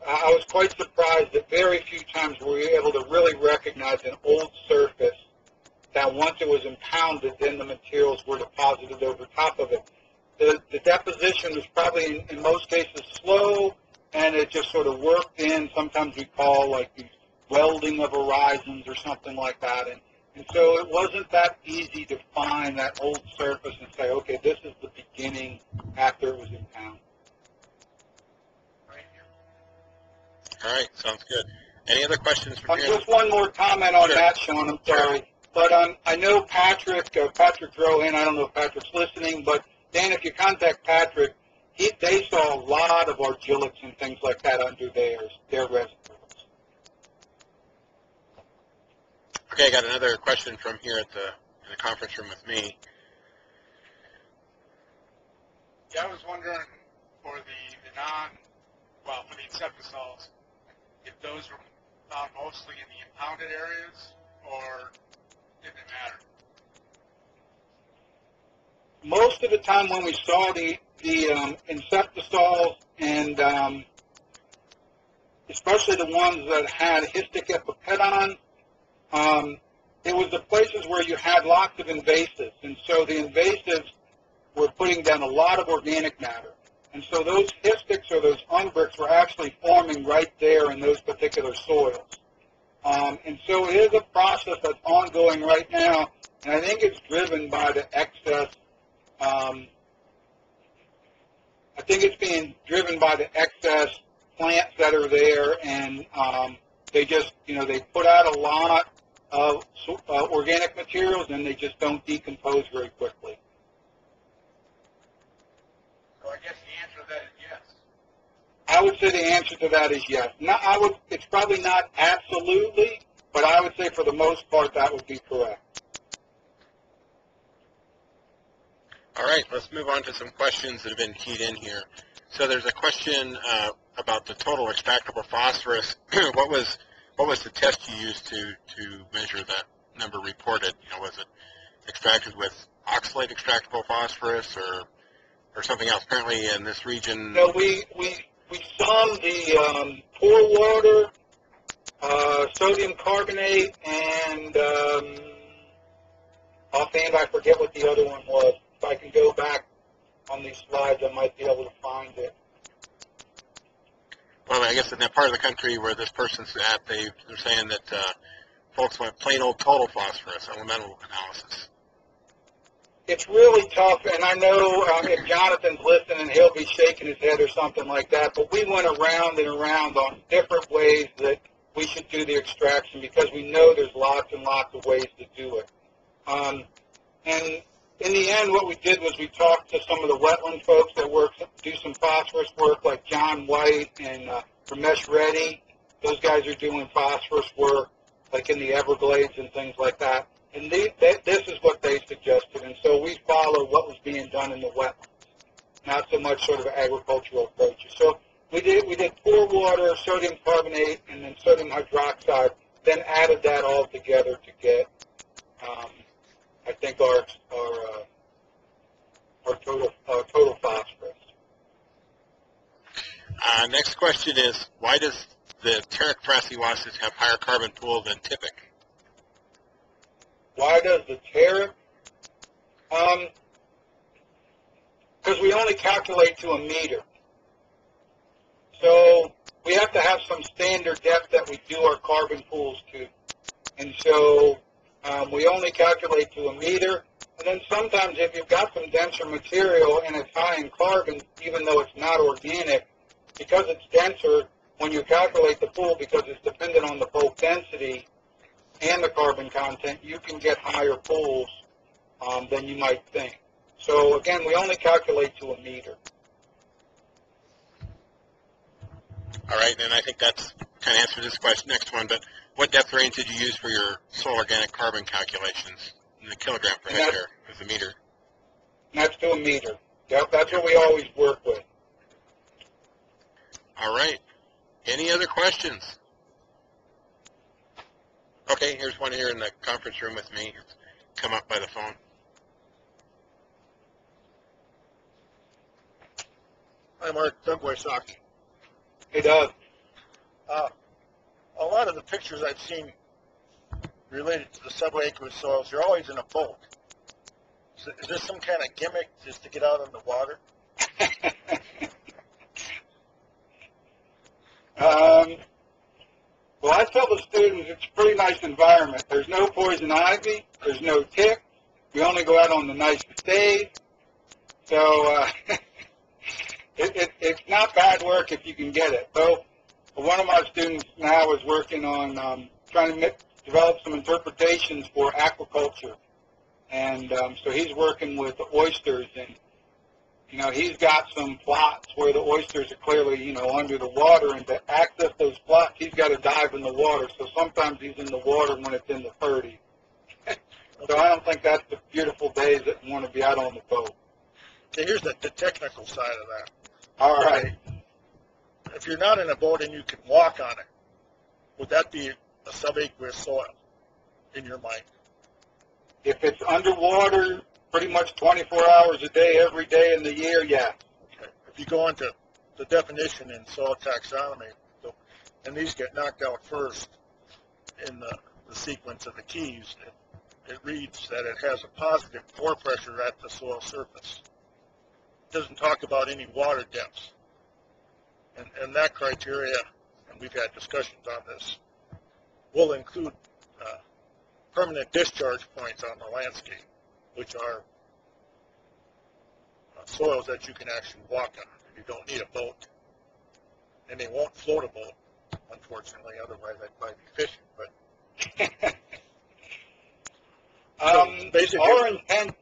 I was quite surprised that very few times were we able to really recognize an old surface that once it was impounded, then the materials were deposited over top of it. The deposition was probably in most cases slow, and it just sort of worked in. Sometimes we call like these welding of horizons or something like that. And so it wasn't that easy to find that old surface and say, okay, this is the beginning after it was impounded. All right, sounds good. Any other questions from you? Just one more comment on Sure. that, Sean. I'm sorry. But I know Patrick Drohan, I don't know if Patrick's listening, but Dan, if you contact Patrick, they saw a lot of argillics and things like that under their reservoirs. Okay, I got another question from here in the conference room with me. Yeah, I was wondering for the insectisols, if those were found mostly in the impounded areas, or didn't it matter? Most of the time when we saw the insectisols, and especially the ones that had histic epipedon, it was the places where you had lots of invasives, and so the invasives were putting down a lot of organic matter. And so those histics or those umbrics were actually forming right there in those particular soils. And so it is a process that's ongoing right now, and I think it's driven by the excess. I think it's being driven by the excess plants that are there, and they just, they put out a lot of organic materials, and they just don't decompose very quickly. So I guess the answer to that is yes. I would say the answer to that is yes. It's probably not absolutely, but I would say for the most part that would be correct. All right, let's move on to some questions that have been keyed in here. So there's a question about the total extractable phosphorus. What was the test you used to measure that number reported? Was it extracted with oxalate extractable phosphorus or something else? Apparently in this region. No, we summed the pore water, sodium carbonate, and offhand I forget what the other one was. If I can go back on these slides, I might be able to find it. Well, I guess in that part of the country where this person's at, they're saying that folks want plain old total phosphorus, elemental analysis. It's really tough, and I know if Jonathan's listening, he'll be shaking his head or something like that, but we went around and around on different ways that we should do the extraction because we know there's lots and lots of ways to do it. And in the end, what we did was we talked to some of the wetland folks that do some phosphorus work, like John White and Ramesh Reddy. Those guys are doing phosphorus work, like in the Everglades and things like that. And this is what they suggested, and so we followed what was being done in the wetlands, not so much sort of agricultural approaches. So we did pore water, sodium carbonate, and then sodium hydroxide, then added that all together to get, I think, our or total phosphorus. Next question is, why does the Terek Frasiwassist have higher carbon pool than Typic? Why does the Terek? Because we only calculate to a meter. So we have to have some standard depth that we do our carbon pools to. And so we only calculate to a meter. And then sometimes if you've got some denser material and it's high in carbon, even though it's not organic, because it's denser, when you calculate the pool, because it's dependent on the bulk density and the carbon content, you can get higher pools than you might think. So again, we only calculate to a meter. All right, and I think that's kind of answered this question, next one, but what depth range did you use for your soil organic carbon calculations in the kilogram per hectare as a meter? That's to a meter. Yep, that's what we always work with. All right. Any other questions? Okay, here's one here in the conference room with me. It's come up by the phone. Hi, Mark. Doug Wysocki. Hey, Doug. A lot of the pictures I've seen related to the subaqueous soils, you're always in a boat. Is this some kind of gimmick just to get out on the water? Well, I tell the students it's a pretty nice environment. There's no poison ivy. There's no tick. We only go out on the nicest days. So it's not bad work if you can get it. So one of my students now is working on trying to develop some interpretations for aquaculture. And so he's working with the oysters, and he's got some plots where the oysters are clearly, under the water, and to access those plots, he's got to dive in the water. So sometimes he's in the water when it's in the 30s. So I don't think that's the beautiful days that you want to be out on the boat. Okay, here's the technical side of that. All right. If you're not in a boat and you can walk on it, would that be a subaqueous soil in your mind? If it's underwater pretty much 24 hours a day, every day in the year, yeah. Okay. If you go into the definition in Soil Taxonomy, and these get knocked out first in the sequence of the keys, it reads that it has a positive pore pressure at the soil surface. It doesn't talk about any water depths. And that criteria, and we've had discussions on this, will include permanent discharge points on the landscape, which are soils that you can actually walk on. You don't need a boat. And they won't float a boat, unfortunately, otherwise I'd probably be fishing. But basically, our intent,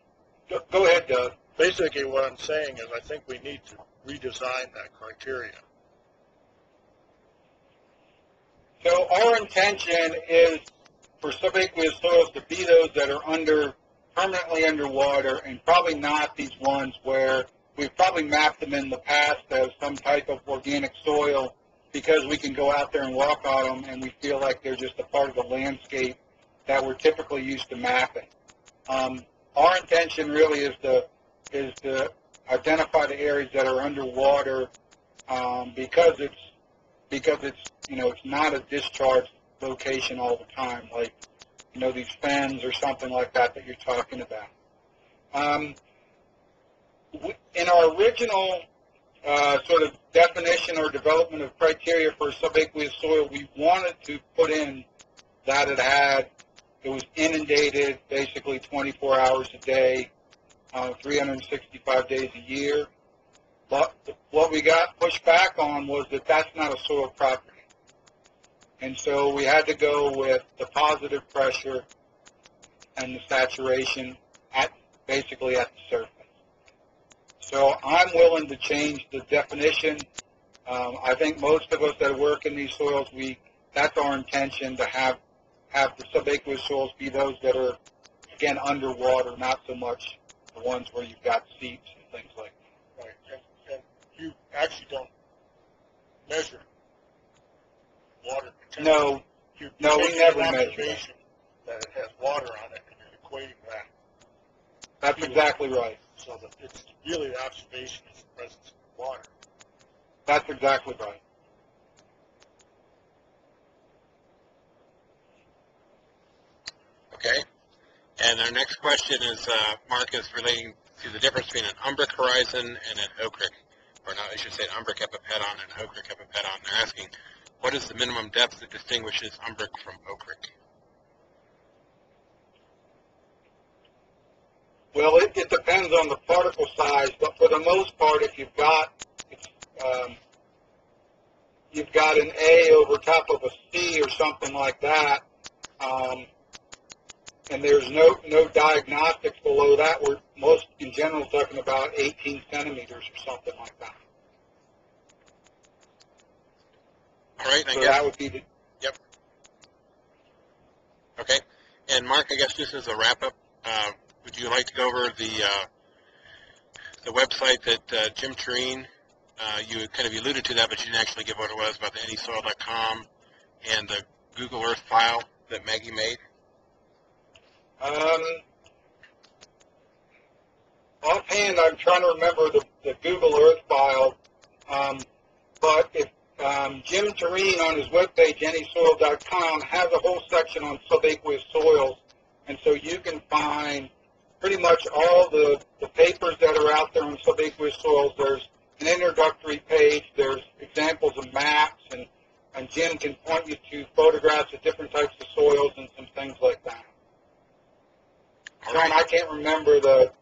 go ahead, Doug. Basically what I'm saying is I think we need to redesign that criteria. So our intention is for subaqueous soils to be those that are permanently underwater, and probably not these ones where we've probably mapped them in the past as some type of organic soil because we can go out there and walk on them and we feel like they're just a part of the landscape that we're typically used to mapping. Our intention really is to identify the areas that are underwater because it's it's not a discharge location all the time, like these fens or something like that you're talking about. In our original sort of definition or development of criteria for subaqueous soil, we wanted to put in that it was inundated basically 24 hours a day, 365 days a year. But what we got pushed back on was that that's not a soil property. And so we had to go with the positive pressure and the saturation basically at the surface. So I'm willing to change the definition. I think most of us that work in these soils, that's our intention, to have the subaqueous soils be those that are, again, underwater, not so much the ones where you've got seeps and things like that. Right. And you actually don't measure water potential. No, we never measure that it has water on it, and you're equating that. That's exactly right. So that it's really the observation is the presence of water. That's exactly right. Okay. And our next question is, Mark, is relating to the difference between an umbric horizon and an ochric, or not, I should say an umbric epipedon and an ochric epipedon. They're asking, what is the minimum depth that distinguishes umbric from ochric? Well, it depends on the particle size, but for the most part, if you've got an A over top of a C or something like that, and there's no diagnostics below that, we're most in general talking about 18 centimeters or something like that. All right, I So guess that would be the. Yep. Okay. And Mark, I guess just as a wrap-up, would you like to go over the website that Jim Tureen, you kind of alluded to that, but you didn't actually give what it was, about the anysoil.com and the Google Earth file that Maggie made? Offhand, I'm trying to remember the Google Earth file, but if Jim Tureen on his webpage, anysoil.com, has a whole section on subaqueous soils, and so you can find pretty much all the papers that are out there on subaqueous soils. There's an introductory page, there's examples of maps, and Jim can point you to photographs of different types of soils and some things like that. John, I can't remember the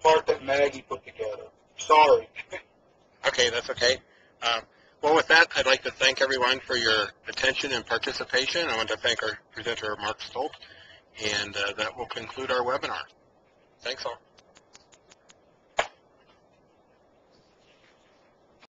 part that Maggie put together. Sorry. Okay, that's okay. Well, with that, I'd like to thank everyone for your attention and participation. I want to thank our presenter, Mark Stolt, and that will conclude our webinar. Thanks all.